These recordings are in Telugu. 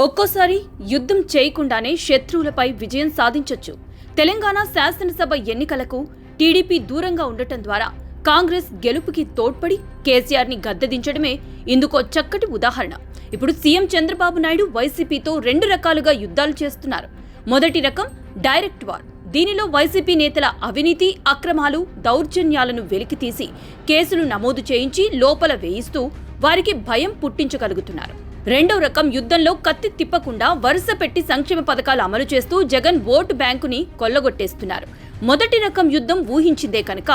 ఒక్కోసారి యుద్ధం చేయకుండానే శత్రువులపై విజయం సాధించొచ్చు. తెలంగాణ శాసనసభ ఎన్నికలకు టీడీపీ దూరంగా ఉండటం ద్వారా కాంగ్రెస్ గెలుపుకి తోడ్పడి కేసీఆర్ని గద్దెదించడమే ఇందుకో చక్కటి ఉదాహరణ. ఇప్పుడు సీఎం చంద్రబాబు నాయుడు వైసీపీతో రెండు రకాలుగా యుద్ధాలు చేస్తున్నారు. మొదటి రకం డైరెక్ట్ వార్. దీనిలో వైసీపీ నేతల అవినీతి, అక్రమాలు, దౌర్జన్యాలను వెలికితీసి కేసులు నమోదు చేయించి లోపల వేయిస్తూ వారికి భయం పుట్టించగలుగుతున్నారు. రెండో రకం యుద్ధంలో కత్తి తిప్పకుండా వరుస పెట్టి సంక్షేమ పథకాలు అమలు చేస్తూ జగన్ ఓటు బ్యాంకుని కొల్లగొట్టేస్తున్నారు. మొదటి రకం యుద్ధం ఊహించిందే కనుక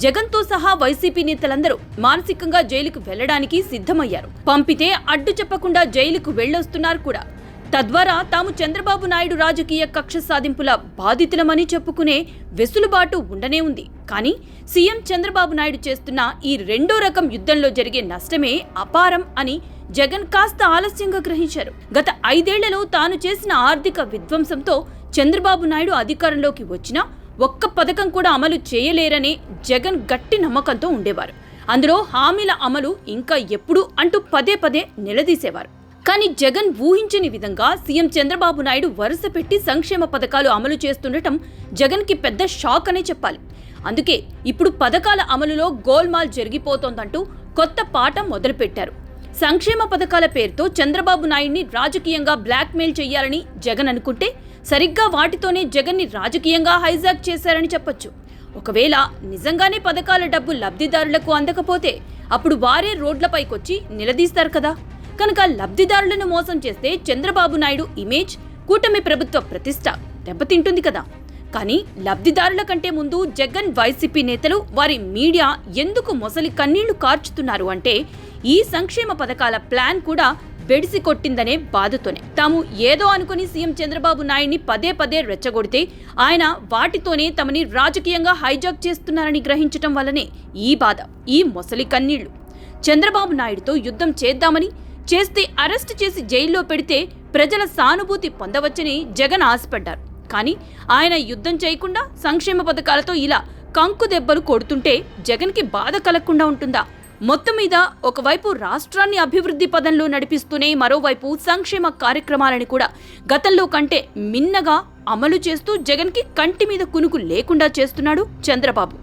జగన్తో సహా వైసీపీ నేతలందరూ మానసికంగా జైలుకు వెళ్లడానికి సిద్ధమయ్యారు. పంపితే అడ్డు చెప్పకుండా జైలుకు వెళ్లొస్తున్నారు కూడా. తద్వారా తాము చంద్రబాబు నాయుడు రాజకీయ కక్ష సాధింపుల బాధితులమని చెప్పుకునే వెసులుబాటు ఉండనే ఉంది. కానీ సీఎం చంద్రబాబు నాయుడు చేస్తున్న ఈ రెండో రకం యుద్ధంలో జరిగే నష్టమే అపారం అని జగన్ కాస్త ఆలస్యంగా గ్రహించారు. గత 5 ఏళ్లలో తాను చేసిన ఆర్థిక విధ్వంసంతో చంద్రబాబు నాయుడు అధికారంలోకి వచ్చినా ఒక్క పథకం కూడా అమలు చేయలేరనే జగన్ గట్టి నమ్మకంతో ఉండేవారు. అందులో హామీల అమలు ఇంకా ఎప్పుడు అంటూ పదే పదే నిలదీసేవారు. కానీ జగన్ ఊహించని విధంగా సీఎం చంద్రబాబు నాయుడు వరుస పెట్టి సంక్షేమ పథకాలు అమలు చేస్తుండటం జగన్కి పెద్ద షాక్ అనే చెప్పాలి. అందుకే ఇప్పుడు పథకాల అమలులో గోల్మాల్ జరిగిపోతోందంటూ కొత్త పాట మొదలుపెట్టారు. సంక్షేమ పథకాల పేరుతో చంద్రబాబు నాయుడిని రాజకీయంగా బ్లాక్మెయిల్ చేయాలని జగన్ అనుకుంటే సరిగ్గా వాటితోనే జగన్ని రాజకీయంగా హైజాక్ చేశారని చెప్పొచ్చు. ఒకవేళ నిజంగానే పథకాల డబ్బు లబ్ధిదారులకు అందకపోతే అప్పుడు వారే రోడ్లపైకొచ్చి నిలదీస్తారు కదా. కనుక లబ్ధిదారులను మోసం చేస్తే చంద్రబాబు నాయుడు ఇమేజ్, కూటమి ప్రభుత్వ ప్రతిష్ట దెబ్బతింటుంది కదా. కానీ లబ్ధిదారుల కంటే ముందు జగన్, వైసీపీ నేతలు, వారి మీడియా ఎందుకు మొసలి కన్నీళ్లు కార్చుతున్నారు అంటే ఈ సంక్షేమ పథకాల ప్లాన్ కూడా బెడిసి కొట్టిందనే బాధతోనే. తాము ఏదో అనుకుని సీఎం చంద్రబాబు నాయుడిని పదే పదే రెచ్చగొడితే ఆయన వాటితోనే తమని రాజకీయంగా హైజాక్ చేస్తున్నారని గ్రహించటం వల్లనే ఈ బాధ, ఈ మొసలి కన్నీళ్లు. చంద్రబాబు నాయుడుతో యుద్ధం చేద్దామని, చేస్తే అరెస్ట్ చేసి జైల్లో పెడితే ప్రజల సానుభూతి పొందవచ్చని జగన్ ఆశపడ్డారు. కానీ ఆయన యుద్ధం చేయకుండా సంక్షేమ పథకాలతో ఇలా కంకు దెబ్బలు కొడుతుంటే జగన్కి బాధ కలగకుండా ఉంటుందా? మొత్తం మీద ఒకవైపు రాష్ట్రాన్ని అభివృద్ధి పదంలో నడిపిస్తూనే మరోవైపు సంక్షేమ కార్యక్రమాలని కూడా గతంలో కంటే మిన్నగా అమలు చేస్తూ జగన్కి కంటి మీద కునుకు లేకుండా చేస్తున్నాడు చంద్రబాబు.